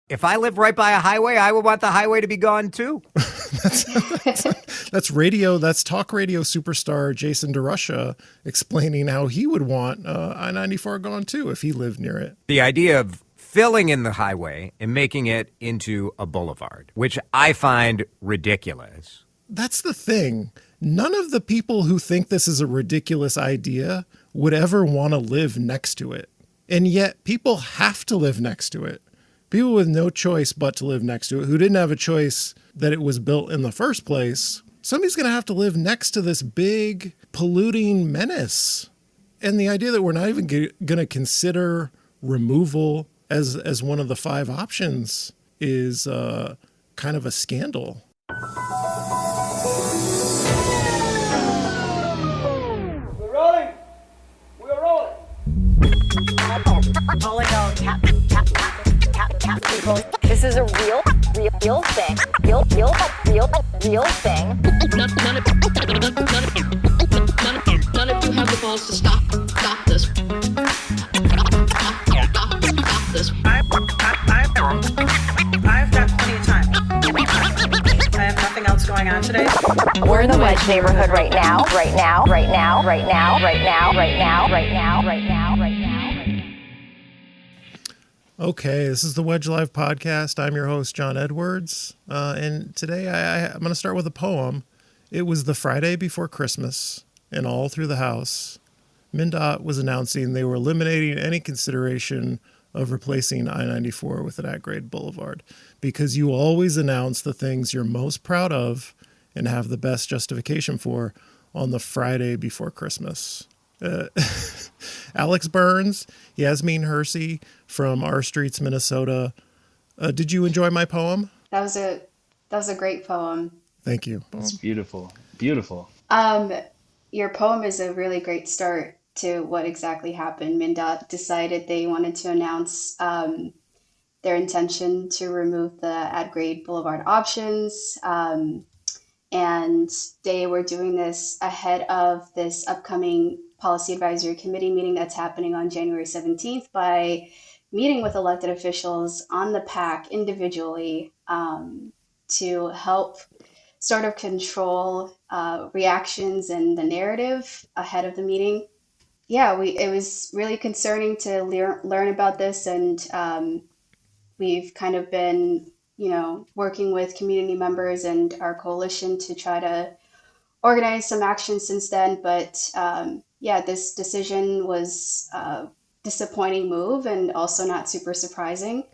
If I live right by a highway, I would want the highway to be gone too. That's talk radio superstar Jason DeRusha explaining how he would want I-94 gone too if he lived near it. The idea of filling in the highway and making it into a boulevard, which I find ridiculous. That's the thing. None of the people who think this is a ridiculous idea would ever want to live next to it. And yet people have to live next to it. People with no choice but to live next to it, who didn't have a choice that it was built in the first place. Somebody's going to have to live next to this big polluting menace. And the idea that we're not even going to consider removal as one of the 5 options is kind of a scandal. We're rolling. We're rolling. This is a real thing. Real thing. None of you have the balls to stop this. Stop this. I've got plenty of time. I have nothing else going on today. We're in the Wedge neighborhood right now. Okay, this is the Wedge Live podcast. I'm your host, John Edwards. And today I'm going to start with a poem. It was the Friday before Christmas, and all through the house, MnDOT was announcing they were eliminating any consideration of replacing I-94 with an at-grade boulevard, because you always announce the things you're most proud of and have the best justification for on the Friday before Christmas. Alex Burns, Yasmin Hirsi from Our Streets, Minnesota. Did you enjoy my poem? That was a great poem. Thank you. It's beautiful. Beautiful. Your poem is a really great start to what exactly happened. MnDOT decided they wanted to announce their intention to remove the at-grade boulevard options. And they were doing this ahead of this upcoming Policy Advisory Committee meeting that's happening on January 17th by meeting with elected officials on the PAC individually to help sort of control reactions and the narrative ahead of the meeting. Yeah, it was really concerning to learn about this, and we've kind of been, working with community members and our coalition to try to organize some action since then. But this decision was a disappointing move and also not super surprising,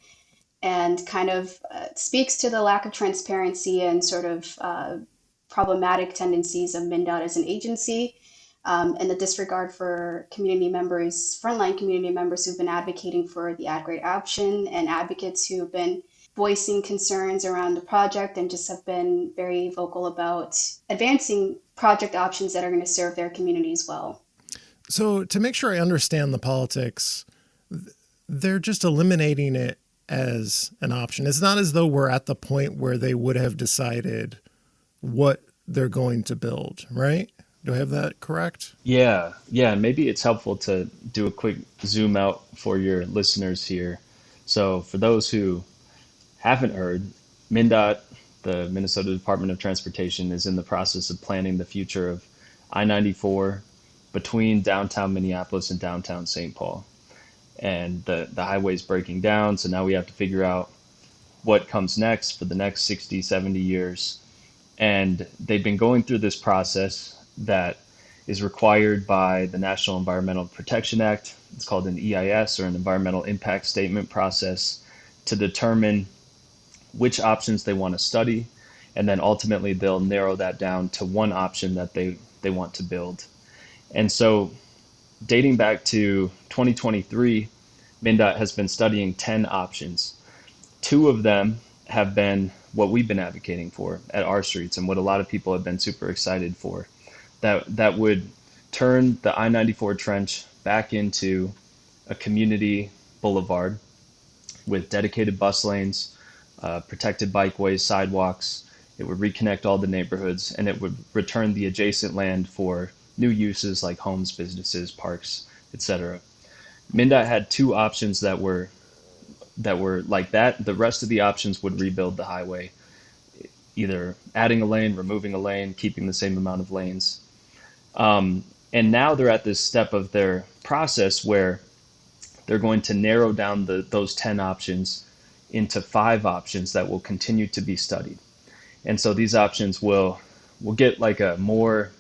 and kind of speaks to the lack of transparency and sort of problematic tendencies of MnDOT as an agency, and the disregard for frontline community members who've been advocating for the at-grade option, and advocates who've been voicing concerns around the project and just have been very vocal about advancing project options that are going to serve their communities well. So to make sure I understand the politics, they're just eliminating it as an option. It's not as though we're at the point where they would have decided what they're going to build, right? Do I have that correct? Yeah. And maybe it's helpful to do a quick zoom out for your listeners here. So for those who haven't heard, MnDOT, the Minnesota Department of Transportation, is in the process of planning the future of I-94 between downtown Minneapolis and downtown St. Paul. And the highway's breaking down, so now we have to figure out what comes next for the next 60, 70 years. And they've been going through this process that is required by the National Environmental Protection Act. It's called an EIS, or an Environmental Impact Statement process, to determine which options they want to study, and then ultimately they'll narrow that down to one option that they want to build. And so dating back to 2023, MnDOT has been studying 10 options. 2 of them have been what we've been advocating for at Our Streets, and what a lot of people have been super excited for, that would turn the I-94 trench back into a community boulevard with dedicated bus lanes, protected bikeways, sidewalks. It would reconnect all the neighborhoods, and it would return the adjacent land for new uses like homes, businesses, parks, etc. MnDOT had 2 options that were that were like that. The rest of the options would rebuild the highway, either adding a lane, removing a lane, keeping the same amount of lanes. And now they're at this step of their process where they're going to narrow down those 10 options into 5 options that will continue to be studied. And so these options will get like a more,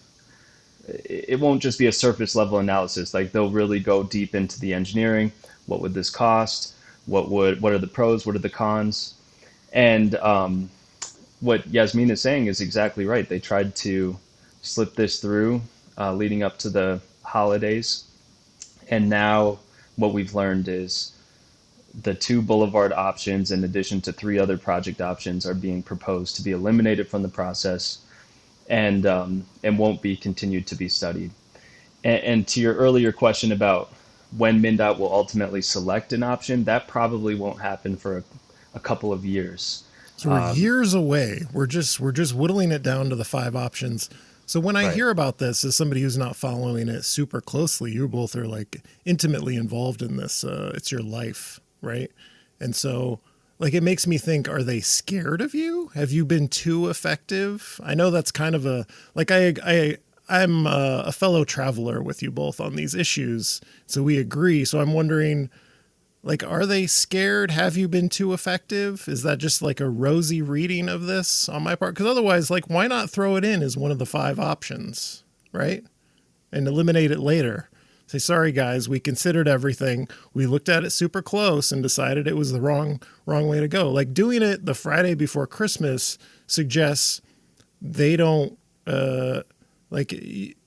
it won't just be a surface level analysis. Like they'll really go deep into the engineering. What would this cost? What are the pros? What are the cons? And what Yasmin is saying is exactly right. They tried to slip this through leading up to the holidays. And now what we've learned is the 2 boulevard options, in addition to 3 other project options, are being proposed to be eliminated from the process and won't be continued to be studied. And to your earlier question about when MnDOT will ultimately select an option, that probably won't happen for a couple of years. So we're years away. We're just whittling it down to the 5 options. So when I hear about this, as somebody who's not following it super closely, you both are like intimately involved in this. It's your life, right? And so like it makes me think, are they scared of you? Have you been too effective? I know that's kind of a, like I'm a fellow traveler with you both on these issues, so we agree. So I'm wondering, like, are they scared? Have you been too effective? Is that just like a rosy reading of this on my part? Because otherwise, like, why not throw it in as one of the 5 options, right? And eliminate it later. Say, sorry, guys, we considered everything. We looked at it super close and decided it was the wrong way to go. Like, doing it the Friday before Christmas suggests they don't, like,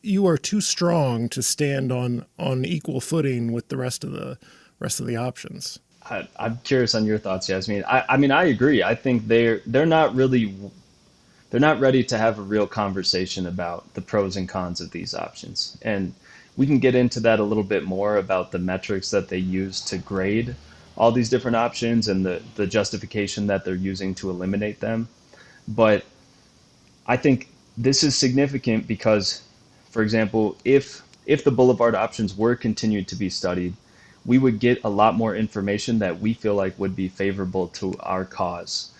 you are too strong to stand on equal footing with the rest of the options. I'm curious on your thoughts, Yasmin. I mean, I agree. I think they're not ready to have a real conversation about the pros and cons of these options. And we can get into that a little bit more about the metrics that they use to grade all these different options and the justification that they're using to eliminate them. But I think this is significant because, for example, if the boulevard options were continued to be studied, we would get a lot more information that we feel like would be favorable to our cause.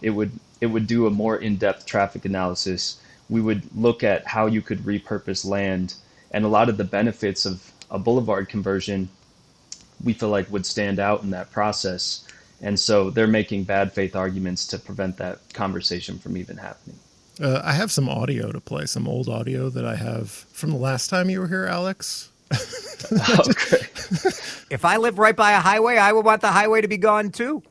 It would do a more in-depth traffic analysis. We would look at how you could repurpose land, and a lot of the benefits of a boulevard conversion we feel like would stand out in that process. And so they're making bad faith arguments to prevent that conversation from even happening. I have some audio to play, some old audio that I have from the last time you were here, Alex. Okay. If I live right by a highway, I would want the highway to be gone too.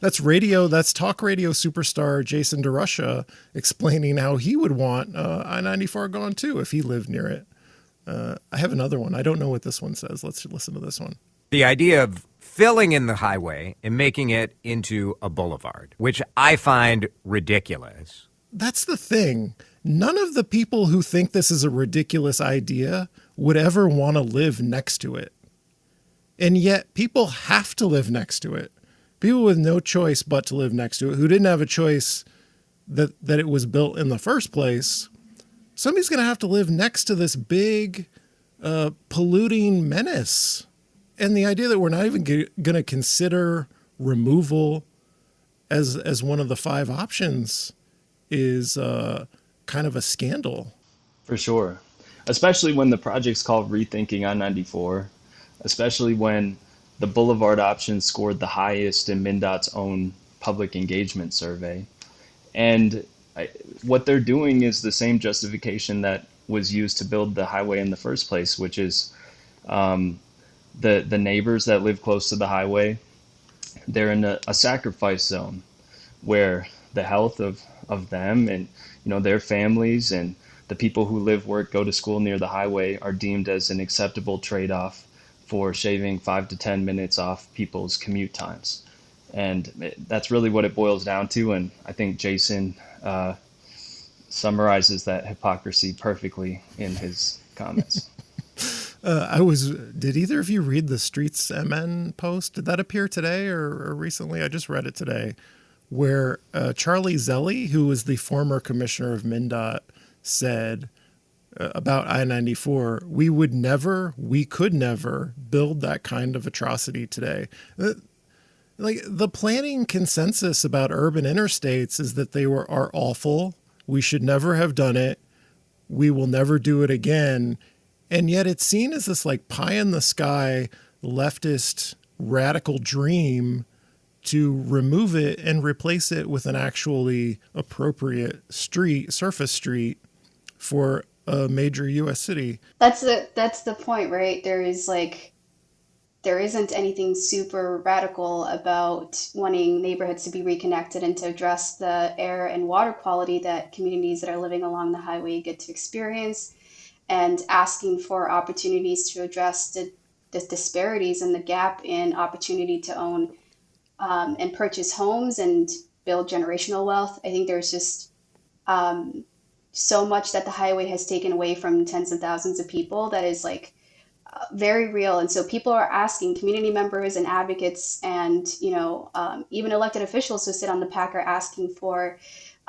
That's radio. That's talk radio superstar Jason DeRusha explaining how he would want I-94 gone too if he lived near it. I have another one. I don't know what this one says. Let's listen to this one. The idea of filling in the highway and making it into a boulevard, which I find ridiculous. That's the thing. None of the people who think this is a ridiculous idea would ever want to live next to it. And yet people have to live next to it. People with no choice but to live next to it, who didn't have a choice that it was built in the first place. Somebody's going to have to live next to this big polluting menace. And the idea that we're not even going to consider removal as one of the 5 options is kind of a scandal. For sure. Especially when the project's called Rethinking I-94, especially when the boulevard option scored the highest in MnDOT's own public engagement survey. And what they're doing is the same justification that was used to build the highway in the first place, which is the neighbors that live close to the highway, they're in a sacrifice zone where the health of them and their families and the people who live, work, go to school near the highway are deemed as an acceptable trade-off for shaving 5 to 10 minutes off people's commute times. And that's really what it boils down to. And I think Jason summarizes that hypocrisy perfectly in his comments. Did either of you read the Streets MN post? Did that appear today or recently? I just read it today, where Charlie Zelli, who was the former commissioner of MnDOT, said about I-94, we could never build that kind of atrocity today. Like the planning consensus about urban interstates is that are awful. We should never have done it. We will never do it again. And yet it's seen as this like pie in the sky leftist radical dream to remove it and replace it with an actually appropriate surface street for a major U.S. city. That's the point, right? There isn't anything super radical about wanting neighborhoods to be reconnected and to address the air and water quality that communities that are living along the highway get to experience, and asking for opportunities to address the disparities and the gap in opportunity to own and purchase homes and build generational wealth. I think there's just so much that the highway has taken away from tens of thousands of people that is like very real. And so people are asking, community members and advocates and, even elected officials who sit on the PAC are asking for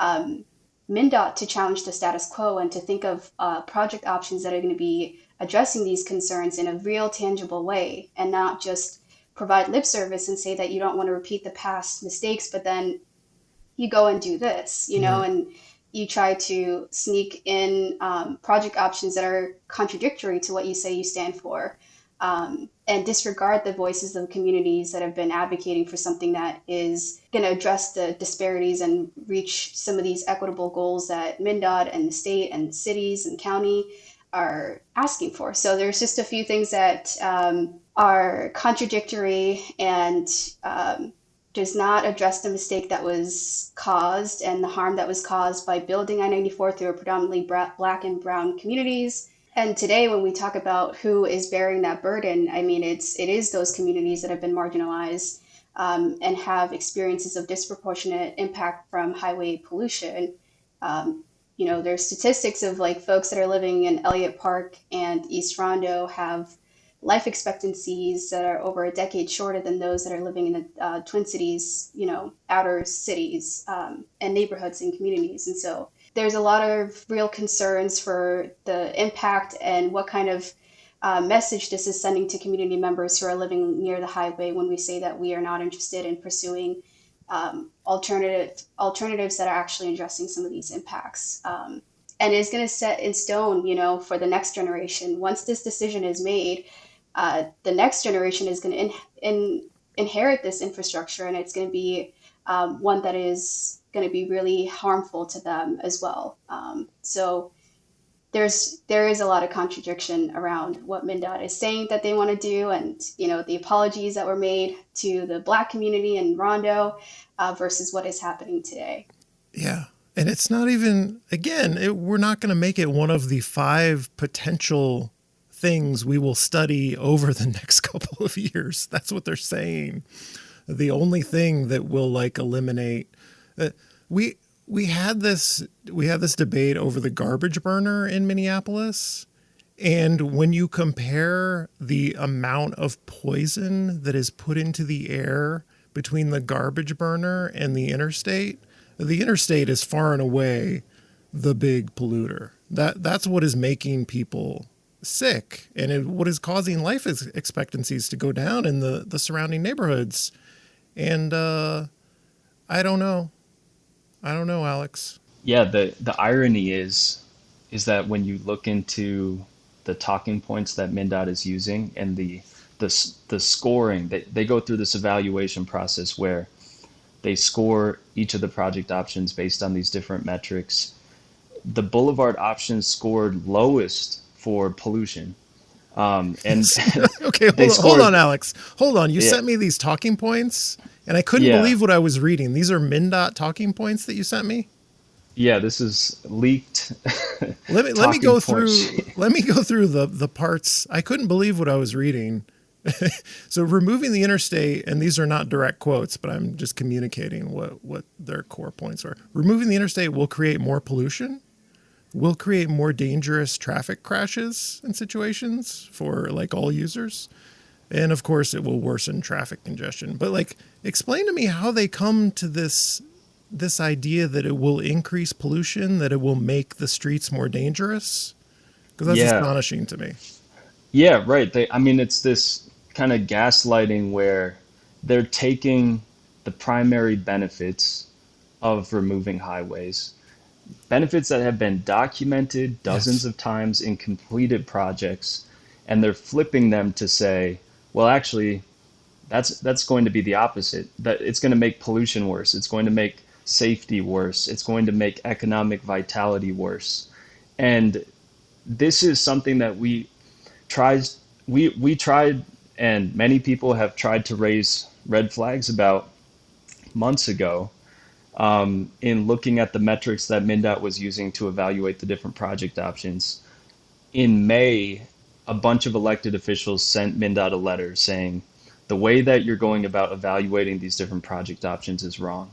MnDOT to challenge the status quo and to think of project options that are going to be addressing these concerns in a real, tangible way, and not just provide lip service and say that you don't want to repeat the past mistakes, but then you go and do this, and you try to sneak in project options that are contradictory to what you say you stand for, and disregard the voices of communities that have been advocating for something that is going to address the disparities and reach some of these equitable goals that MnDOT and the state and the cities and county are asking for. So there's just a few things that are contradictory and does not address the mistake that was caused and the harm that was caused by building I-94 through a predominantly Black and brown communities. And today, when we talk about who is bearing that burden, I mean, it is those communities that have been marginalized and have experiences of disproportionate impact from highway pollution. There's statistics of like folks that are living in Elliott Park and East Rondo have life expectancies that are over a decade shorter than those that are living in the Twin Cities, outer cities and neighborhoods and communities. And so there's a lot of real concerns for the impact and what kind of message this is sending to community members who are living near the highway when we say that we are not interested in pursuing alternatives that are actually addressing some of these impacts. And is going to set in stone, for the next generation. Once this decision is made, the next generation is going to inherit this infrastructure, and it's going to be one that is going to be really harmful to them as well. So there is a lot of contradiction around what MnDOT is saying that they want to do, and the apologies that were made to the Black community in Rondo versus what is happening today. Yeah. And it's not even, we're not going to make it one of the 5 potential things we will study over the next couple of years. That's what they're saying. The only thing that will eliminate, we had this debate over the garbage burner in Minneapolis. And when you compare the amount of poison that is put into the air between the garbage burner and the interstate is far and away the big polluter. That's what is making people sick, and what is causing life expectancies to go down in the surrounding neighborhoods. And I don't know, Alex. Yeah, the irony is that when you look into the talking points that MnDOT is using and the scoring, they go through this evaluation process where they score each of the project options based on these different metrics. The boulevard option scored lowest for pollution. And okay, hold on, Alex. Hold on. You sent me these talking points, and I couldn't believe what I was reading. These are MnDOT talking points that you sent me? Yeah, this is leaked. Let me go through the parts. I couldn't believe what I was reading. So removing the interstate, and these are not direct quotes, but I'm just communicating what their core points are. Removing the interstate will create more pollution, will create more dangerous traffic crashes and situations for all users. And of course it will worsen traffic congestion. But explain to me how they come to this idea that it will increase pollution, that it will make the streets more dangerous. Because that's Yeah. astonishing to me. Yeah, right. I mean, it's this kind of gaslighting where they're taking the primary benefits of removing highways, benefits that have been documented dozens Yes. of times in completed projects, and they're flipping them to say, well, actually, that's going to be the opposite. That it's going to make pollution worse. It's going to make safety worse. It's going to make economic vitality worse. And this is something that tries we tried, and many people have tried to raise red flags about months ago, in looking at the metrics that MnDOT was using to evaluate the different project options. In May, a bunch of elected officials sent MnDOT a letter saying the way that you're going about evaluating these different project options is wrong.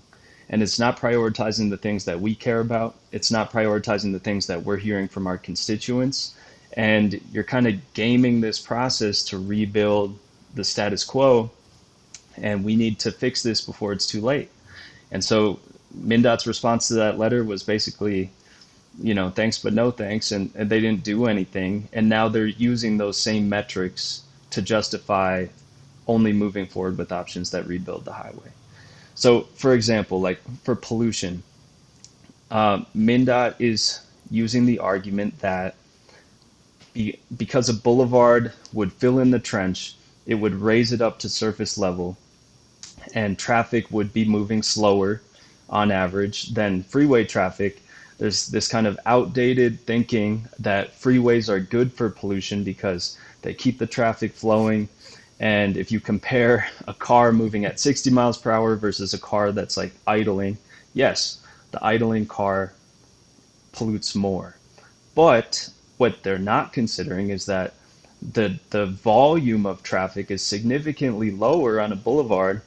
And it's not prioritizing the things that we care about. It's not prioritizing the things that we're hearing from our constituents. And you're kind of gaming this process to rebuild the status quo. And we need to fix this before it's too late. And so MnDOT's response to that letter was basically, thanks but no thanks, and they didn't do anything. And now they're using those same metrics to justify only moving forward with options that rebuild the highway. So, for example, like for pollution, MnDOT is using the argument that because a boulevard would fill in the trench, it would raise it up to surface level, and traffic would be moving slower on average than freeway traffic. There's this kind of outdated thinking that freeways are good for pollution because they keep the traffic flowing. And if you compare a car moving at 60 miles per hour versus a car that's like idling, yes, the idling car pollutes more. But what they're not considering is that the volume of traffic is significantly lower on a boulevard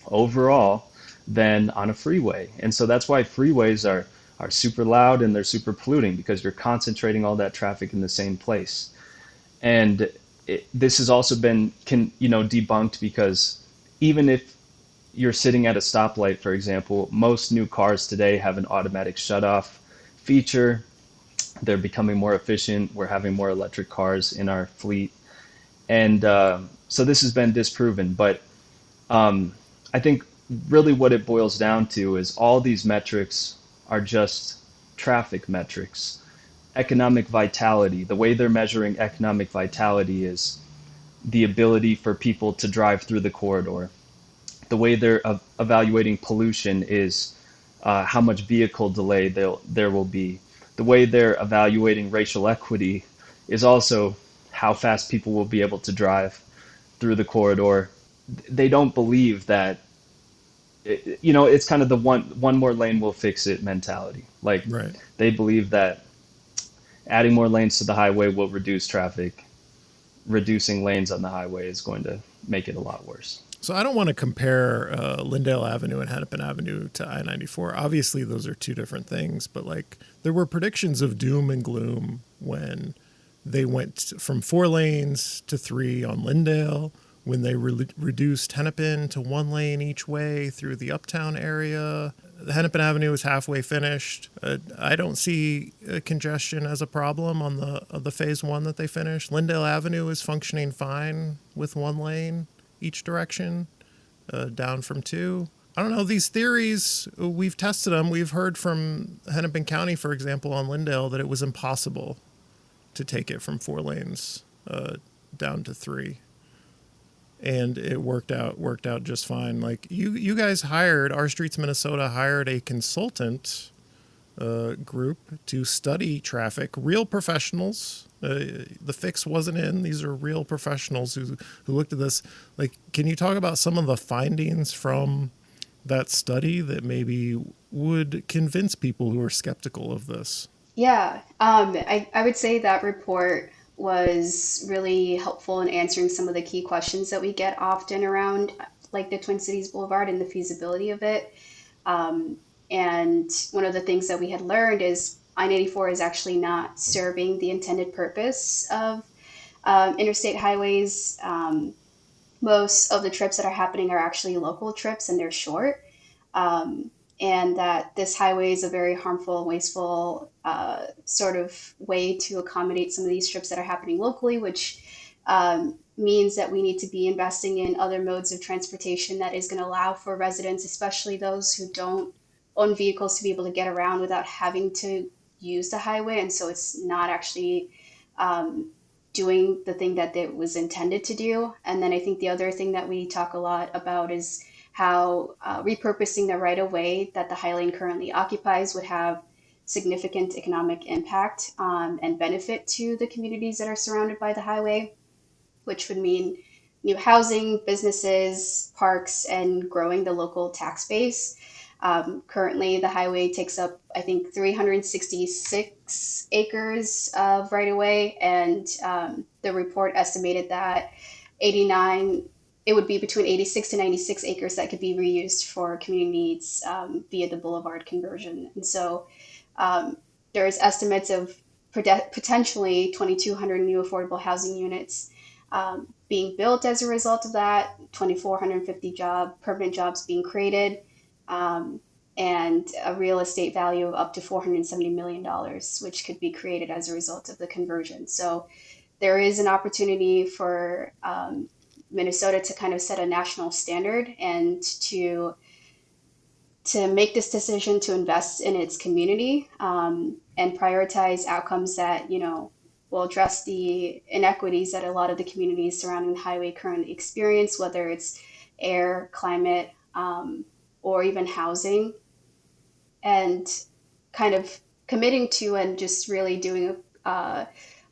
overall than on a freeway. And so that's why freeways are super loud and they're super polluting, because you're concentrating all that traffic in the same place. And this has also been debunked, because even if you're sitting at a stoplight, for example, most new cars today have an automatic shutoff feature. They're becoming more efficient. We're having more electric cars in our fleet. And so this has been disproven. But I think really what it boils down to is all these metrics are just traffic metrics. Economic vitality, the way they're measuring economic vitality is the ability for people to drive through the corridor. The way they're evaluating pollution is how much vehicle delay there will be. The way they're evaluating racial equity is also how fast people will be able to drive through the corridor. They don't believe that, it's kind of the one more lane will fix it mentality. Like, Right. they believe that adding more lanes to the highway will reduce traffic. Reducing lanes on the highway is going to make it a lot worse. So I don't want to compare Lyndale Avenue and Hennepin Avenue to I-94. Obviously, those are two different things. But like, there were predictions of doom and gloom when they went from 4 lanes to 3 on Lyndale, when they reduced Hennepin to 1 lane each way through the uptown area. The Hennepin Avenue is halfway finished. I don't see congestion as a problem on the phase 1 that they finished. Lyndale Avenue is functioning fine with 1 lane each direction, down from 2. I don't know, these theories, we've tested them. We've heard from Hennepin County, for example, on Lyndale, that it was impossible to take it from 4 lanes down to 3. And it worked out just fine. Like, you guys hired, Our Streets Minnesota hired a consultant group to study traffic, real professionals. The fix wasn't in. These are real professionals who looked at this. Like, can you talk about some of the findings from that study that maybe would convince people who are skeptical of this? Yeah, I would say that report was really helpful in answering some of the key questions that we get often around like the Twin Cities Boulevard and the feasibility of it. And one of the things that we had learned is I-94 is actually not serving the intended purpose of interstate highways. Most of the trips that are happening are actually local trips and they're short. and that this highway is a very harmful, wasteful sort of way to accommodate some of these trips that are happening locally, which means that we need to be investing in other modes of transportation that is going to allow for residents, especially those who don't own vehicles, to be able to get around without having to use the highway. And so it's not actually doing the thing that it was intended to do. And then I think the other thing that we talk a lot about is how repurposing the right of way that the High Lane currently occupies would have significant economic impact and benefit to the communities that are surrounded by the highway, which would mean new housing, businesses, parks, and growing the local tax base. Currently, the highway takes up, I think, 366 acres of right of way, and the report estimated that 89, it would be between 86 to 96 acres that could be reused for community needs via the boulevard conversion. And so there's estimates of potentially 2,200 new affordable housing units being built as a result of that, 2,450 permanent jobs being created, and a real estate value of up to $470 million, which could be created as a result of the conversion. So there is an opportunity for Minnesota to kind of set a national standard and to make this decision to invest in its community and prioritize outcomes that, will address the inequities that a lot of the communities surrounding the highway currently experience, whether it's air, climate, or even housing, and kind of committing to and just really doing a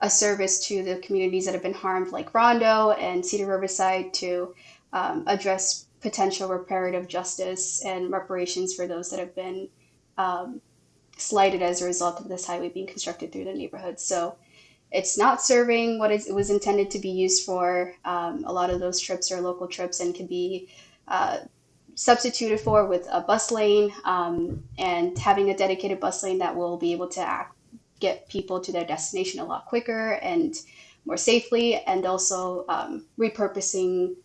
service to the communities that have been harmed, like Rondo and Cedar Riverside, to address potential reparative justice and reparations for those that have been slighted as a result of this highway being constructed through the neighborhood. So it's not serving what it was intended to be used for. A lot of those trips are local trips and can be substituted for with a bus lane, and having a dedicated bus lane that will be able to get people to their destination a lot quicker and more safely, and also repurposing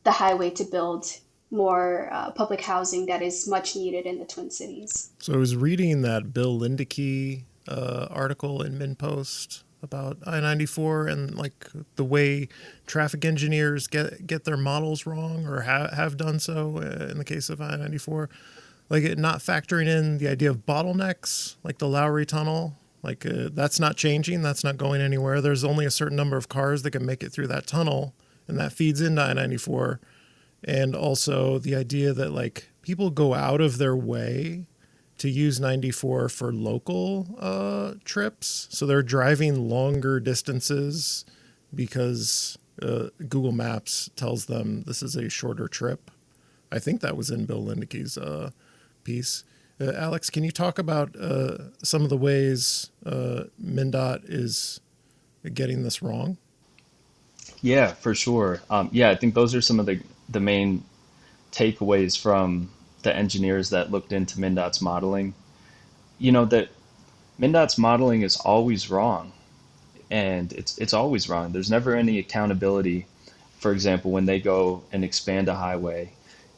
the highway to build more public housing that is much needed in the Twin Cities. So I was reading that Bill Lindeke article in MnPost about I-94 and like the way traffic engineers get their models wrong or have done so in the case of I-94, like it not factoring in the idea of bottlenecks, like the Lowry Tunnel, like that's not changing, that's not going anywhere. There's only a certain number of cars that can make it through that tunnel, and that feeds into I-94. And also the idea that like people go out of their way to use 94 for local trips. So they're driving longer distances because Google Maps tells them this is a shorter trip. I think that was in Bill Lindeke's piece. Alex, can you talk about some of the ways MnDOT is getting this wrong? Yeah, for sure. I think those are some of the main takeaways from the engineers that looked into MnDOT's modeling. That MnDOT's modeling is always wrong, and it's always wrong. There's never any accountability. For example, when they go and expand a highway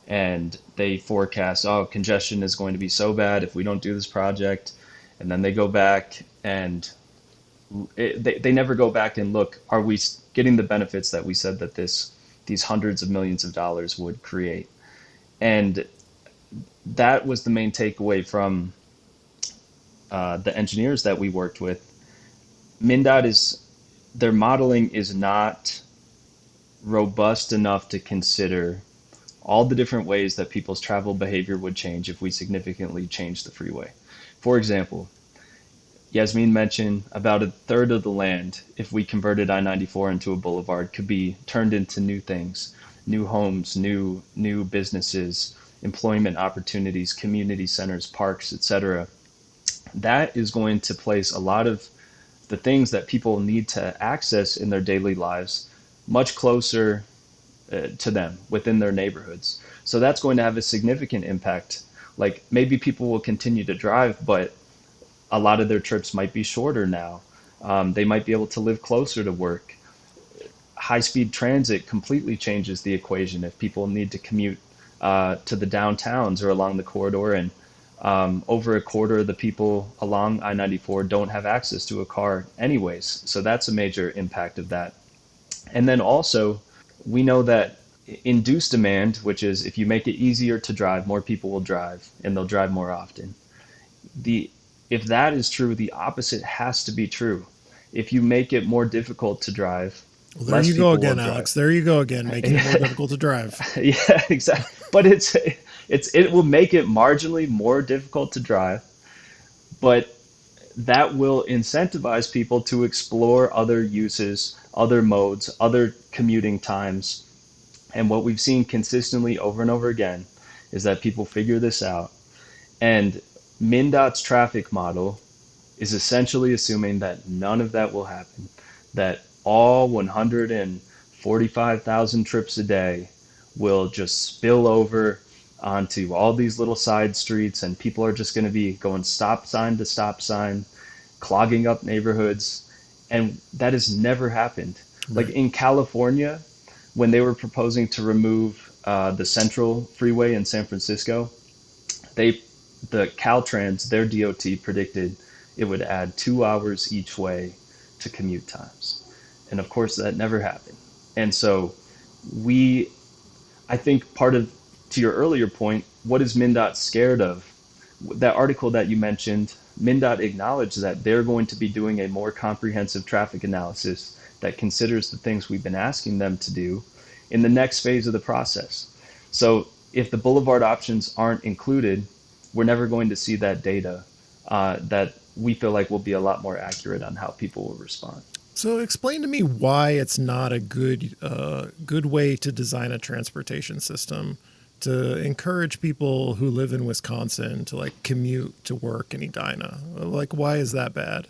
and they forecast, congestion is going to be so bad if we don't do this project, and then they go back and they never go back and look, are we getting the benefits that we said that these hundreds of millions of dollars would create? And that was the main takeaway from the engineers that we worked with. MnDOT their modeling is not robust enough to consider all the different ways that people's travel behavior would change if we significantly change the freeway. For example, Yasmin mentioned about a third of the land, if we converted I-94 into a boulevard, could be turned into new things, new homes, new businesses, employment opportunities, community centers, parks, etc. That is going to place a lot of the things that people need to access in their daily lives much closer to them within their neighborhoods. So that's going to have a significant impact. Like maybe people will continue to drive, but a lot of their trips might be shorter now. They might be able to live closer to work. High-speed transit completely changes the equation. If people need to commute to the downtowns or along the corridor. And over a quarter of the people along I-94 don't have access to a car anyways. So that's a major impact of that. And then also, we know that induced demand, which is if you make it easier to drive, more people will drive and they'll drive more often. If that is true, the opposite has to be true. If you make it more difficult to drive, Well, there less you people go again, will drive. Alex. There you go again, making it more difficult to drive. Yeah, exactly. But it will make it marginally more difficult to drive, but that will incentivize people to explore other uses, other modes, other commuting times. And what we've seen consistently over and over again is that people figure this out. And MnDOT's traffic model is essentially assuming that none of that will happen, that all 145,000 trips a day will just spill over onto all these little side streets, and people are just going to be going stop sign to stop sign, clogging up neighborhoods. And that has never happened. Right. Like in California, when they were proposing to remove the Central Freeway in San Francisco, the Caltrans, their DOT, predicted it would add 2 hours each way to commute times. And of course, that never happened. And so I think to your earlier point, what is MnDOT scared of? That article that you mentioned, MnDOT acknowledged that they're going to be doing a more comprehensive traffic analysis that considers the things we've been asking them to do in the next phase of the process. So if the boulevard options aren't included, we're never going to see that data that we feel like will be a lot more accurate on how people will respond. So explain to me why it's not a good way to design a transportation system to encourage people who live in Wisconsin to like commute to work in Edina. Like, why is that bad?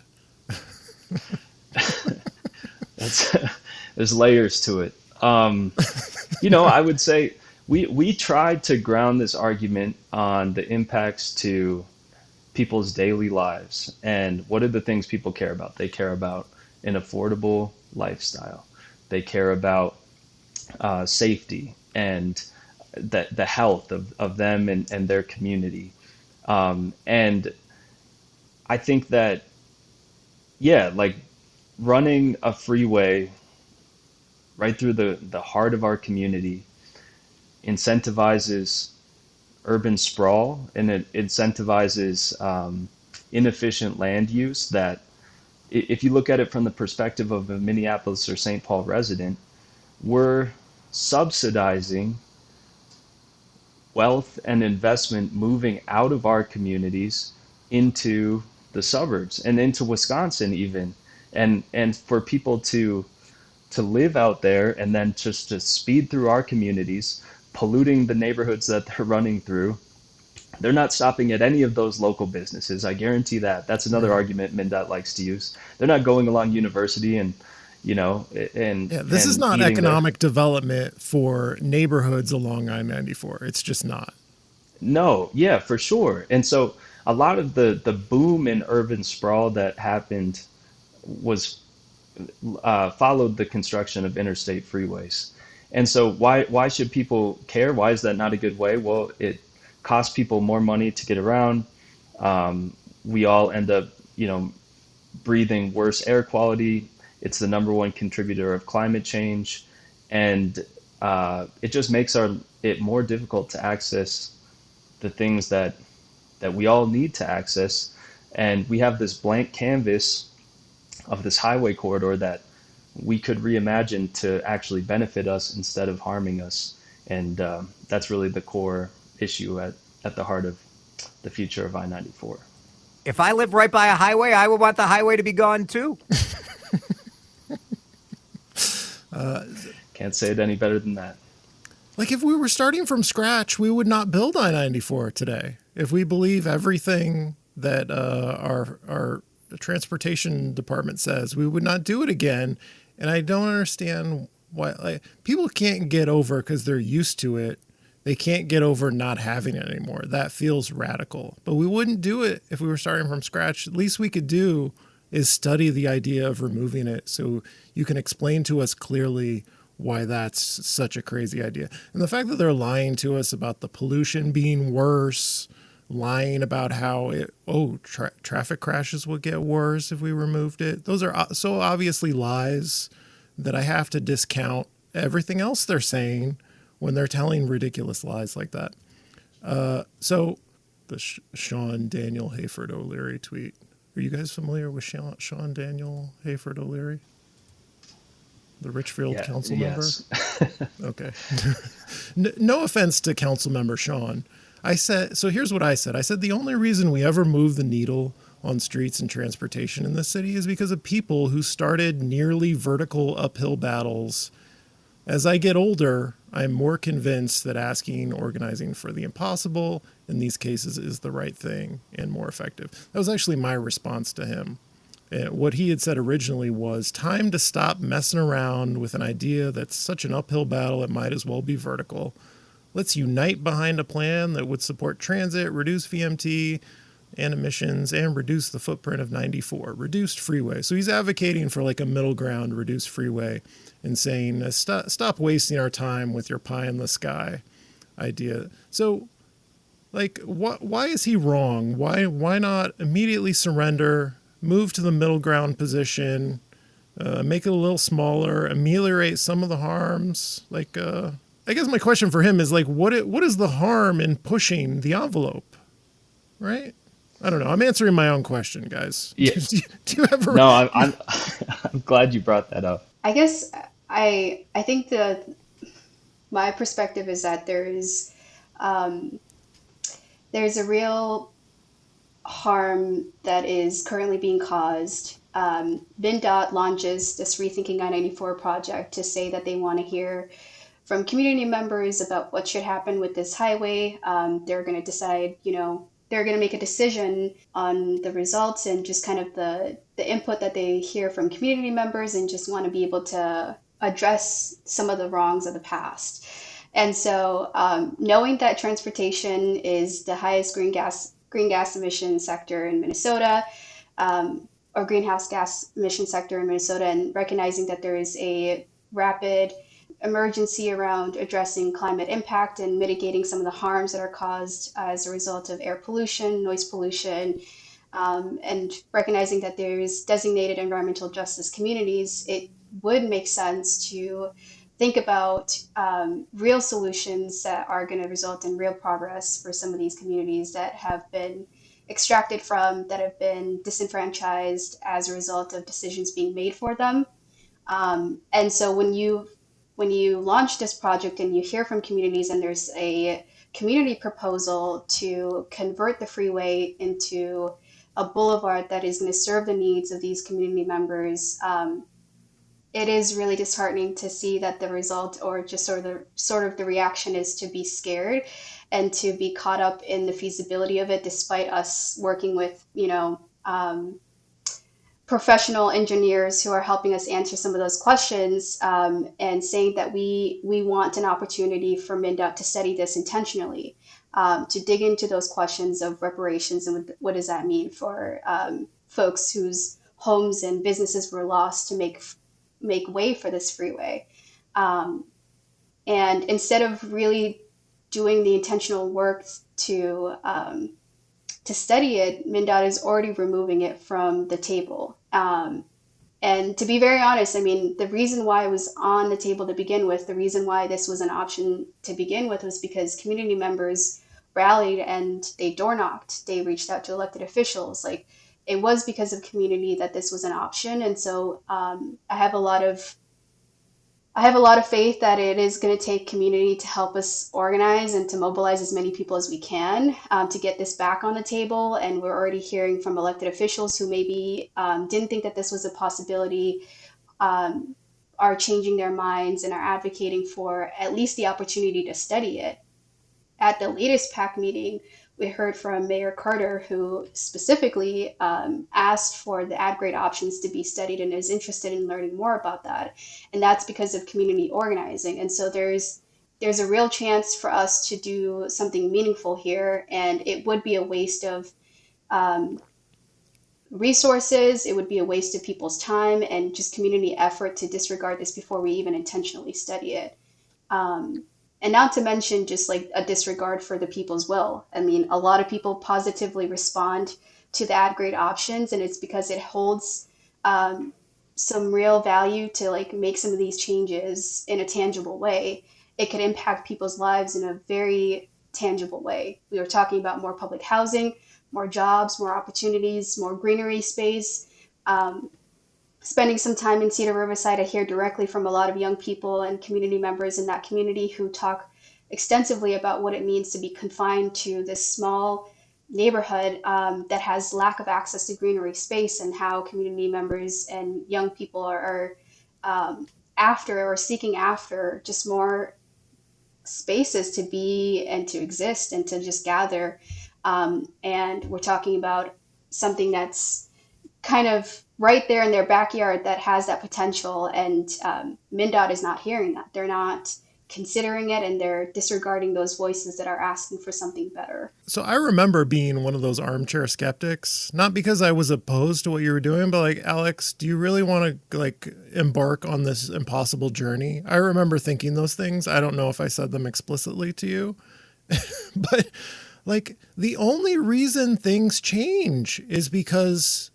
There's layers to it. I would say we tried to ground this argument on the impacts to people's daily lives. And what are the things people care about? They care about an affordable lifestyle. They care about safety and the health of them and their community. And I think that, like running a freeway right through the heart of our community incentivizes urban sprawl, and it incentivizes inefficient land use that, if you look at it from the perspective of a Minneapolis or St. Paul resident, we're subsidizing wealth and investment moving out of our communities into the suburbs and into Wisconsin even. And for people to live out there and then just to speed through our communities, polluting the neighborhoods that they're running through, they're not stopping at any of those local businesses. I guarantee that. That's another argument MnDOT likes to use. They're not going along University and this is not economic development for neighborhoods along I-94. It's just not. No, yeah, for sure. And so a lot of the boom in urban sprawl that happened was followed the construction of interstate freeways. And so why should people care? Why is that not a good way? Well, it costs people more money to get around. We all end up, breathing worse air quality. It's the number one contributor of climate change. And it just makes it more difficult to access the things that we all need to access. And we have this blank canvas of this highway corridor that we could reimagine to actually benefit us instead of harming us. And that's really the core issue at the heart of the future of I-94. If I lived right by a highway, I would want the highway to be gone too. Can't say it any better than that. Like if we were starting from scratch, we would not build I-94 today. If we believe everything that our transportation department says, we would not do it again. And I don't understand why people can't get over because they're used to it. They can't get over not having it anymore. That feels radical. But we wouldn't do it if we were starting from scratch. At least we could do is study the idea of removing it so you can explain to us clearly why that's such a crazy idea. And the fact that they're lying to us about the pollution being worse, lying about how traffic crashes would get worse if we removed it. Those are so obviously lies that I have to discount everything else they're saying when they're telling ridiculous lies like that. So the Sean Daniel Hayford O'Leary tweet. Are you guys familiar with Sean Daniel Hayford O'Leary? The Richfield council member? Okay. No offense to council member Sean. So here's what I said. I said the only reason we ever move the needle on streets and transportation in this city is because of people who started nearly vertical uphill battles. As I get older, I'm more convinced that asking organizing for the impossible in these cases is the right thing and more effective. That was actually my response to him. What he had said originally was time to stop messing around with an idea that's such an uphill battle it might as well be vertical. Let's unite behind a plan that would support transit, reduce VMT and emissions, and reduce the footprint of 94, reduced freeway. So he's advocating for like a middle ground, reduced freeway, and saying, stop wasting our time with your pie in the sky idea. So, like, why is he wrong? Why not immediately surrender, move to the middle ground position, make it a little smaller, ameliorate some of the harms? Like, I guess my question for him is like, what is the harm in pushing the envelope, right? I don't know. I'm answering my own question, guys. Yeah. Do you ever? No, I'm glad you brought that up. I guess I think my perspective is that there's a real harm that is currently being caused. MnDOT launches this Rethinking I-94 project to say that they want to hear from community members about what should happen with this highway. They're going to decide, they're going to make a decision on the results and just kind of the input that they hear from community members, and just want to be able to address some of the wrongs of the past. And so knowing that transportation is the highest green gas emission sector in Minnesota, or greenhouse gas emission sector in Minnesota, and recognizing that there is a rapid emergency around addressing climate impact and mitigating some of the harms that are caused as a result of air pollution, noise pollution, and recognizing that there's designated environmental justice communities, it would make sense to think about real solutions that are going to result in real progress for some of these communities that have been extracted from, that have been disenfranchised as a result of decisions being made for them. And so when you launch this project and you hear from communities and there's a community proposal to convert the freeway into a boulevard that is going to serve the needs of these community members, it is really disheartening to see that the result, or just sort of the reaction, is to be scared and to be caught up in the feasibility of it, despite us working with, professional engineers who are helping us answer some of those questions, and saying that we want an opportunity for MnDOT to study this intentionally, to dig into those questions of reparations and what does that mean for folks whose homes and businesses were lost to make way for this freeway. And instead of really doing the intentional work to study it, MnDOT is already removing it from the table. And to be very honest, I mean, the reason why it was on the table to begin with, the reason why this was an option to begin with, was because community members rallied and they door knocked. They reached out to elected officials. Like, it was because of community that this was an option. And so I have a lot of faith that it is going to take community to help us organize and to mobilize as many people as we can to get this back on the table. And we're already hearing from elected officials who maybe didn't think that this was a possibility, are changing their minds and are advocating for at least the opportunity to study it. At the latest PAC meeting, we heard from Mayor Carter, who specifically asked for the ad-grade options to be studied and is interested in learning more about that. And that's because of community organizing. And so there's a real chance for us to do something meaningful here. And it would be a waste of resources. It would be a waste of people's time and just community effort to disregard this before we even intentionally study it. And not to mention just like a disregard for the people's will. I mean, a lot of people positively respond to the ad grade options, and it's because it holds some real value to like make some of these changes in a tangible way. It could impact people's lives in a very tangible way. We were talking about more public housing, more jobs, more opportunities, more greenery space. Um, Spending some time in Cedar Riverside, I hear directly from a lot of young people and community members in that community who talk extensively about what it means to be confined to this small neighborhood that has lack of access to greenery space, and how community members and young people are after or seeking after just more spaces to be and to exist and to just gather. And we're talking about something that's kind of right there in their backyard that has that potential. And MnDOT is not hearing that. They're not considering it, and they're disregarding those voices that are asking for something better. So I remember being one of those armchair skeptics, not because I was opposed to what you were doing, but like, Alex, do you really want to like embark on this impossible journey? I remember thinking those things. I don't know if I said them explicitly to you, but like the only reason things change is because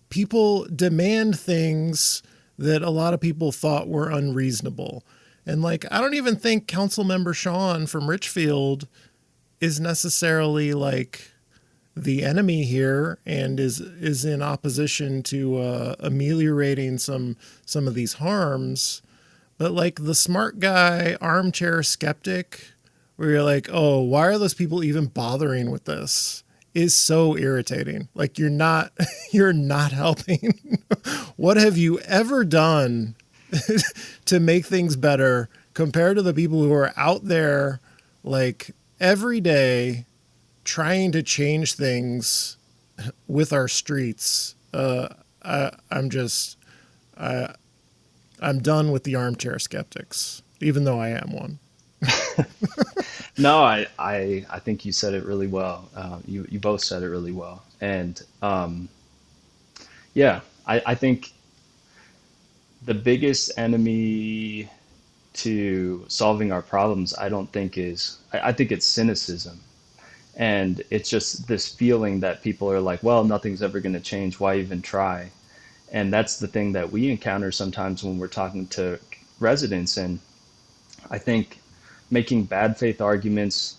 people demand things that a lot of people thought were unreasonable. And like, I don't even think Council Member Sean from Richfield is necessarily like the enemy here and is in opposition to ameliorating some of these harms. But like the smart guy, armchair skeptic, where you're like, oh, why are those people even bothering with this? Is so irritating. Like you're not helping. What have you ever done to make things better compared to the people who are out there like every day trying to change things with our streets? I'm done with the armchair skeptics, even though I am one. No, I think you said it really well. You both said it really well. And yeah, I think the biggest enemy to solving our problems, I don't think is, I think it's cynicism. And it's just this feeling that people are like, well, nothing's ever going to change. Why even try? And that's the thing that we encounter sometimes when we're talking to residents. And I think making bad faith arguments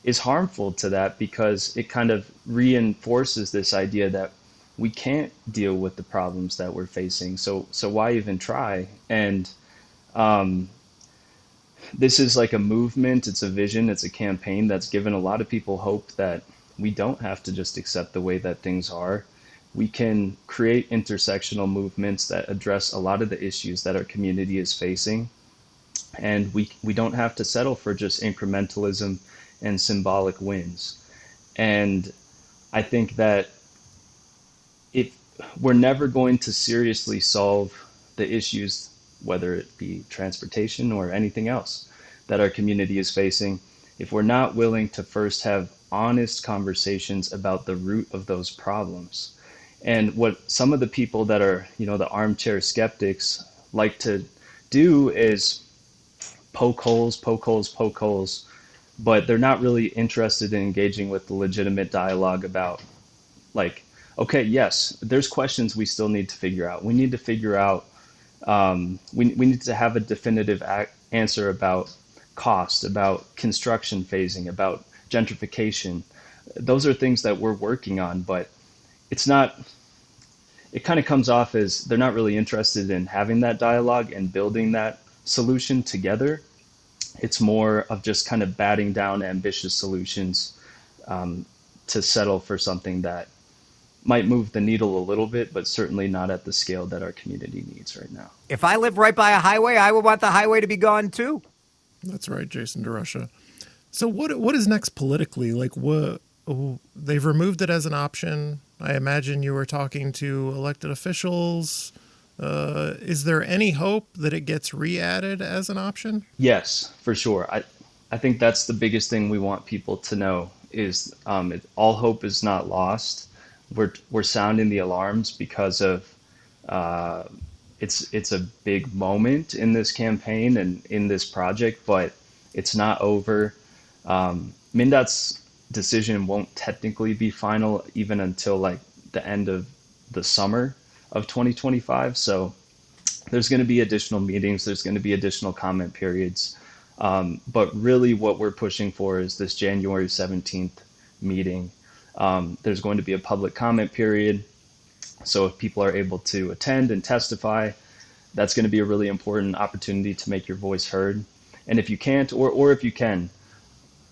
is harmful to that, because it kind of reinforces this idea that we can't deal with the problems that we're facing. So why even try? And this is like a movement, it's a vision, it's a campaign that's given a lot of people hope that we don't have to just accept the way that things are. We can create intersectional movements that address a lot of the issues that our community is facing. And we don't have to settle for just incrementalism and symbolic wins. And I think that if we're never going to seriously solve the issues, whether it be transportation or anything else that our community is facing, if we're not willing to first have honest conversations about the root of those problems. And what some of the people that are, the armchair skeptics like to do is poke holes, but they're not really interested in engaging with the legitimate dialogue about, like, okay, yes, there's questions we still need to figure out. We need to figure out, we need to have a definitive answer about cost, about construction phasing, about gentrification. Those are things that we're working on, but it's not, it kind of comes off as they're not really interested in having that dialogue and building that solution together. It's more of just kind of batting down ambitious solutions to settle for something that might move the needle a little bit, but certainly not at the scale that our community needs right now. If I lived right by a highway, I would want the highway to be gone too. That's right, Jason DeRusha. So what is next politically? Like, they've removed it as an option. I imagine you were talking to elected officials. Is there any hope that it gets re-added as an option? Yes, for sure. I think that's the biggest thing we want people to know is all hope is not lost. we're sounding the alarms because of it's a big moment in this campaign and in this project, but it's not over. MnDOT's decision won't technically be final even until like the end of the summer of 2025. So there's going to be additional meetings, there's going to be additional comment periods. But really what we're pushing for is this January 17th meeting. There's going to be a public comment period. So if people are able to attend and testify, that's going to be a really important opportunity to make your voice heard. And if you can't, or if you can,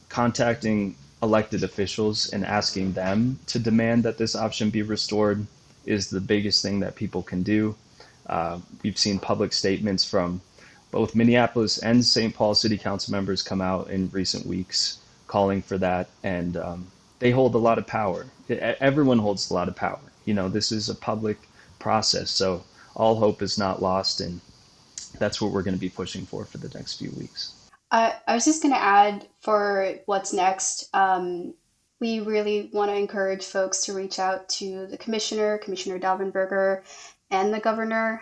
contacting elected officials and asking them to demand that this option be restored is the biggest thing that people can do. We've seen public statements from both Minneapolis and St. Paul City Council members come out in recent weeks calling for that, and they hold a lot of power. Everyone holds a lot of power. You know, this is a public process, so all hope is not lost, and that's what we're going to be pushing for the next few weeks. I was just going to add for what's next. We really want to encourage folks to reach out to the Commissioner Daubenberger, and the Governor.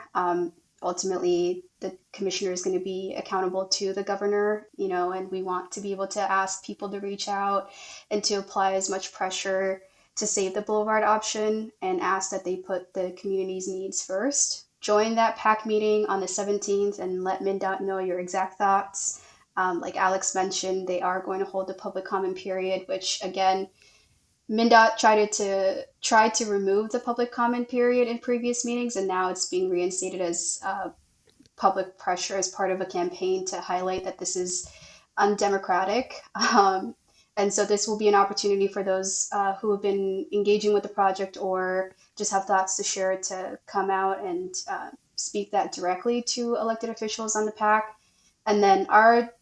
Ultimately, the Commissioner is going to be accountable to the Governor, you know, and we want to be able to ask people to reach out and to apply as much pressure to save the Boulevard option and ask that they put the community's needs first. Join that PAC meeting on the 17th and let MnDOT know your exact thoughts. Like Alex mentioned, they are going to hold a public comment period, which again, MnDOT tried to remove the public comment period in previous meetings, and now it's being reinstated as public pressure as part of a campaign to highlight that this is undemocratic. And so this will be an opportunity for those who have been engaging with the project or just have thoughts to share to come out and speak that directly to elected officials on the PAC. And then our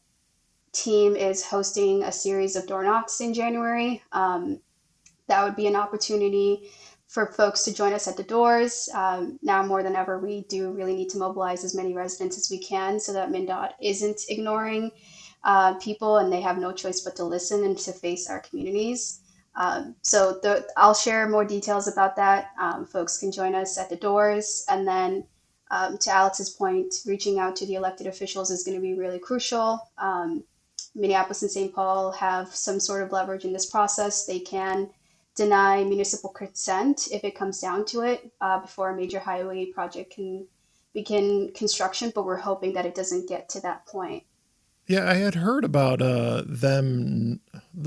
team is hosting a series of door knocks in January. That would be an opportunity for folks to join us at the doors. Now more than ever, we do really need to mobilize as many residents as we can so that MnDOT isn't ignoring people and they have no choice but to listen and to face our communities. I'll share more details about that. Folks can join us at the doors. And then to Alex's point, reaching out to the elected officials is going to be really crucial. Minneapolis and St. Paul have some sort of leverage in this process. They can deny municipal consent if it comes down to it before a major highway project can begin construction, but we're hoping that it doesn't get to that point. Yeah, I had heard about the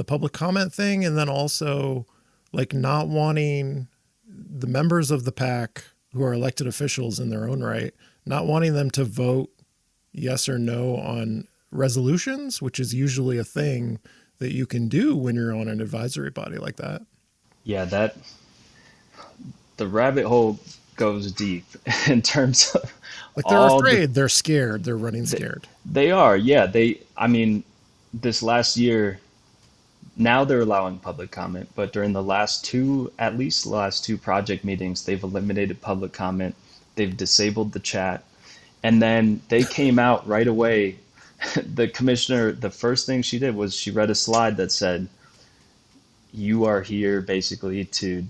public comment thing, and then also like not wanting the members of the PAC who are elected officials in their own right, not wanting them to vote yes or no on resolutions, which is usually a thing that you can do when you're on an advisory body like that. Yeah, the rabbit hole goes deep in terms of like they're afraid, they're scared, they're running scared. They are, yeah. This last year, now they're allowing public comment, but during at least the last two project meetings, they've eliminated public comment, they've disabled the chat, and then they came out right away. The commissioner, the first thing she did was she read a slide that said, you are here basically to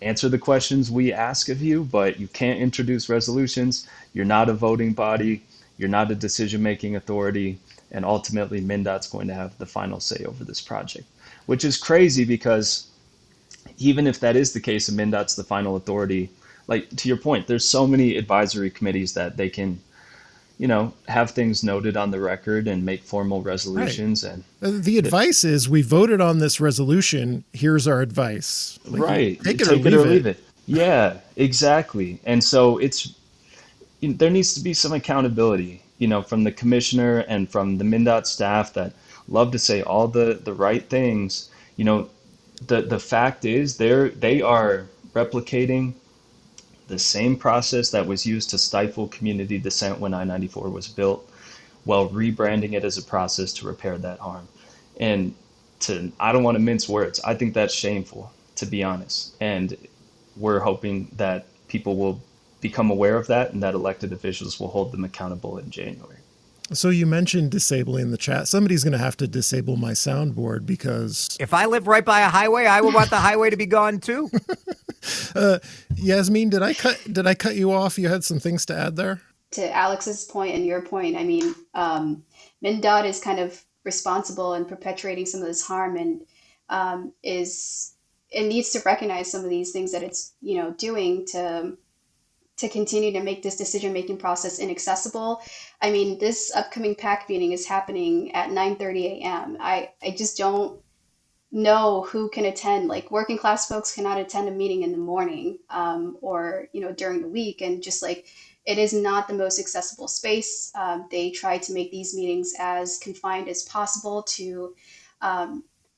answer the questions we ask of you, but you can't introduce resolutions. You're not a voting body. You're not a decision-making authority. And ultimately, MnDOT's going to have the final say over this project, which is crazy because even if that is the case and MnDOT's the final authority, like to your point, there's so many advisory committees that they can, have things noted on the record and make formal resolutions. Right. And the advice is we voted on this resolution. Here's our advice. Right. Take it or leave it. Yeah, exactly. And so there needs to be some accountability, from the commissioner and from the MnDOT staff that love to say all the right things. The fact is they are replicating the same process that was used to stifle community dissent when I-94 was built, while rebranding it as a process to repair that harm. And I don't want to mince words. I think that's shameful, to be honest. And we're hoping that people will become aware of that and that elected officials will hold them accountable in January. So you mentioned disabling the chat. Somebody's going to have to disable my soundboard because... If I live right by a highway, I would want the highway to be gone too. Yasmin, did I cut you off? You had some things to add there. To Alex's point and your point, I mean, MnDOT is kind of responsible in perpetuating some of this harm, and is it needs to recognize some of these things that it's doing to continue to make this decision making process inaccessible. I mean, this upcoming PAC meeting is happening at 9:30 a.m. I just don't know who can attend. Like, working class folks cannot attend a meeting in the morning, or during the week, and just like, it is not the most accessible space. They try to make these meetings as confined as possible to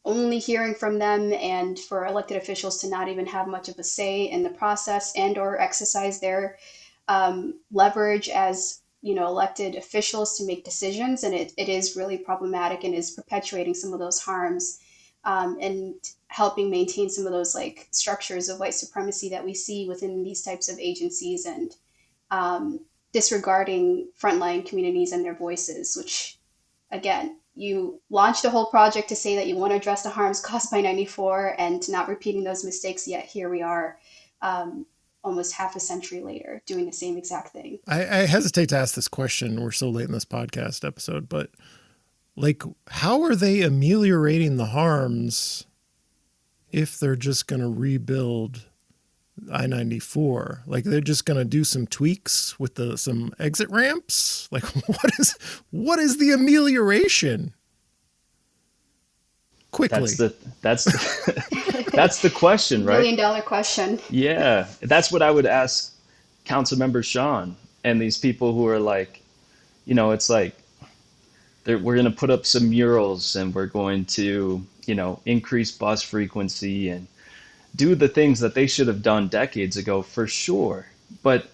only hearing from them, and for elected officials to not even have much of a say in the process and or exercise their leverage as elected officials to make decisions. And it is really problematic and is perpetuating some of those harms, and helping maintain some of those like structures of white supremacy that we see within these types of agencies, and disregarding frontline communities and their voices, which, again, you launched a whole project to say that you want to address the harms caused by 94 and to not repeating those mistakes, yet here we are, almost half a century later doing the same exact thing. I hesitate to ask this question. We're so late in this podcast episode, but like, how are they ameliorating the harms if they're just going to rebuild I-94? Like, they're just going to do some tweaks with some exit ramps? Like, what is the amelioration? Quickly. That's the question, right? $1 million question. Yeah, that's what I would ask Councilmember Sean and these people who are like, it's like, we're going to put up some murals and we're going to, increase bus frequency and do the things that they should have done decades ago, for sure. But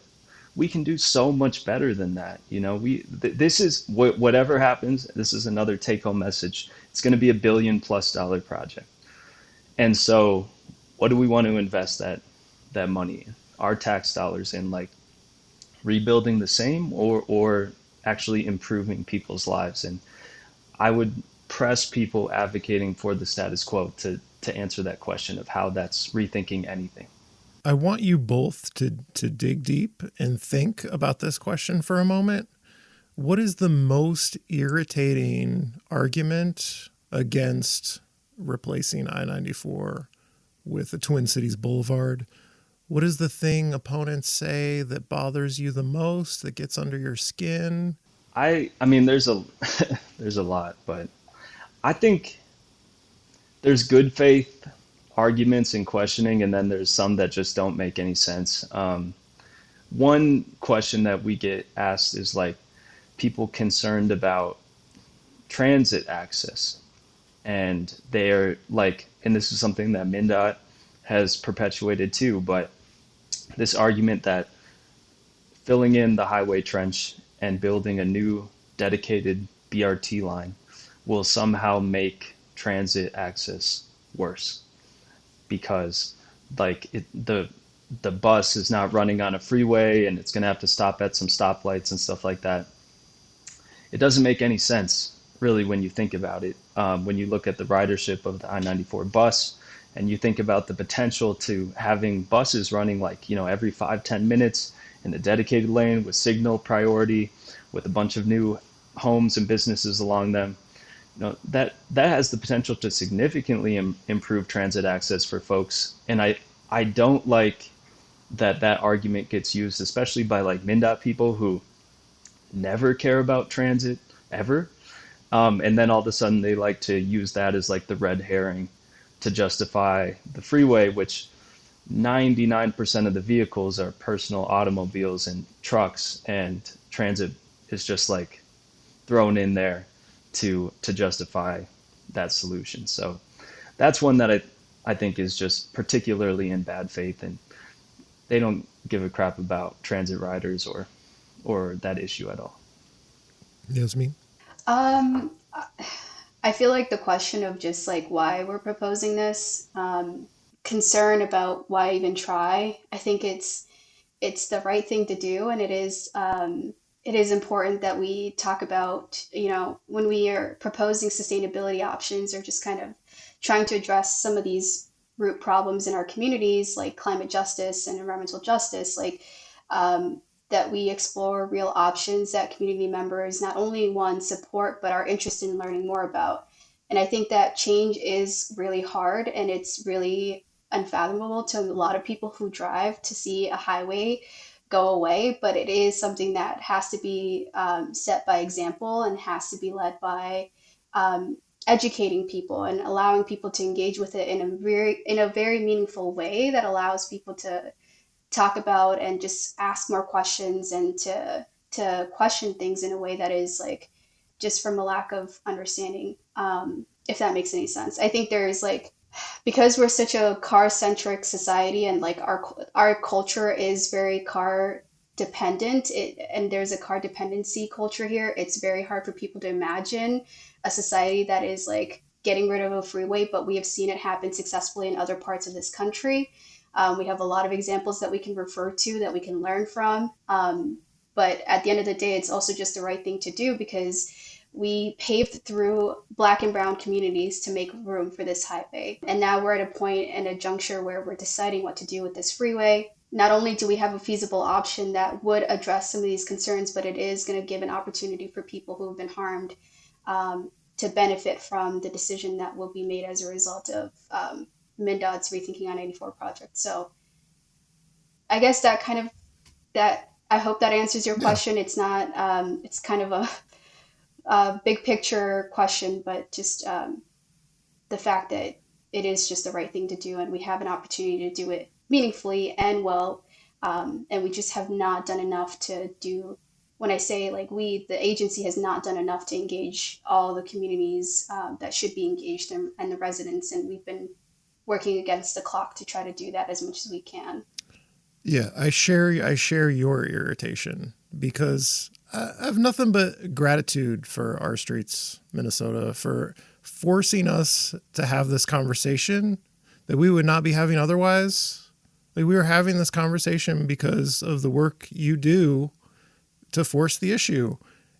we can do so much better than that. This is whatever happens. This is another take-home message. It's going to be $1 billion+ project. And so what do we want to invest that money in? Our tax dollars in, like, rebuilding the same, or actually improving people's lives? And I would press people advocating for the status quo to answer that question of how that's rethinking anything. I want you both to dig deep and think about this question for a moment. What is the most irritating argument against replacing I-94 with the Twin Cities Boulevard? What is the thing opponents say that bothers you the most, that gets under your skin? I mean, there's a there's a lot, but I think there's good faith arguments and questioning, and then there's some that just don't make any sense. One question that we get asked is, like, people concerned about transit access, and they're like, and this is something that MnDOT has perpetuated too, but this argument that filling in the highway trench and building a new dedicated BRT line will somehow make transit access worse, because, like, the bus is not running on a freeway and it's going to have to stop at some stoplights and stuff like that. It doesn't make any sense, really, when you think about it. When you look at the ridership of the I-94 bus, and you think about the potential to having buses running, like, every 5-10 minutes in the dedicated lane with signal priority, with a bunch of new homes and businesses along them, that has the potential to significantly improve transit access for folks. And I don't like that argument gets used, especially by, like, MnDOT people who never care about transit ever. And then all of a sudden they like to use that as, like, the red herring to justify the freeway, which 99% of the vehicles are personal automobiles and trucks, and transit is just, like, thrown in there to justify that solution. So that's one that I think is just particularly in bad faith, and they don't give a crap about transit riders or that issue at all. Yasmin? I feel like the question of just, like, why we're proposing this, concern about why even try, I think it's the right thing to do, and it is important that we talk about, when we are proposing sustainability options, or just kind of trying to address some of these root problems in our communities, like climate justice and environmental justice, like that we explore real options that community members not only want support, but are interested in learning more about. And I think that change is really hard, and it's really unfathomable to a lot of people who drive to see a highway go away. But it is something that has to be set by example and has to be led by educating people and allowing people to engage with it in a very meaningful way that allows people to talk about and just ask more questions and to question things in a way that is like just from a lack of understanding, if that makes any sense. I think there is like, because we're such a car-centric society and like our culture is very car dependent, and there's a car dependency culture here, it's very hard for people to imagine a society that is like getting rid of a freeway, but we have seen it happen successfully in other parts of this country. We have a lot of examples that we can refer to, that we can learn from. But at the end of the day, it's also just the right thing to do, because we paved through Black and brown communities to make room for this highway. And now we're at a point and a juncture where we're deciding what to do with this freeway. Not only do we have a feasible option that would address some of these concerns, but it is going to give an opportunity for people who have been harmed to benefit from the decision that will be made as a result of MnDOT's Rethinking I-94 project. So I guess that I hope that answers your question. It's not, it's kind of a big picture question, but just the fact that it is just the right thing to do, and we have an opportunity to do it meaningfully and well, and we just have not done enough to do. When I say like the agency has not done enough to engage all the communities that should be engaged and the residents, and we've been working against the clock to try to do that as much as we can. Yeah, I share your irritation, because I have nothing but gratitude for Our Streets Minnesota for forcing us to have this conversation that we would not be having otherwise. Like, we were having this conversation because of the work you do to force the issue,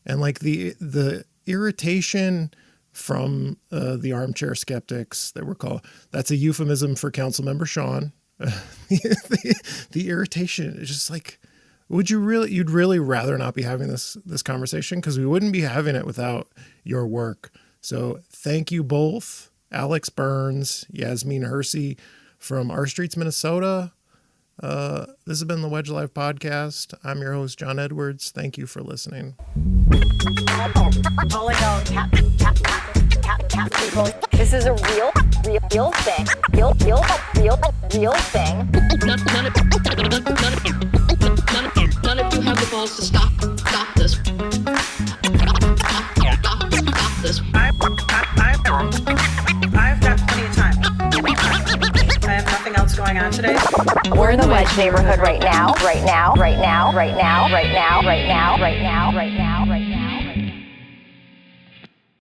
and like the irritation from the armchair skeptics that were called, that's a euphemism for Councilmember Sean. The irritation is just like, you'd really rather not be having this conversation, because we wouldn't be having it without your work. So thank you both, Alex Burns, Yasmin Hirsi from Our Streets Minnesota. This has been the Wedge Live podcast. I'm your host, John Edwards. Thank you for listening. This is a real thing. Real thing. None of you have the balls to stop this. Stop this. I've got plenty of time. I have nothing else going on today. We're in the Wedge neighborhood right now.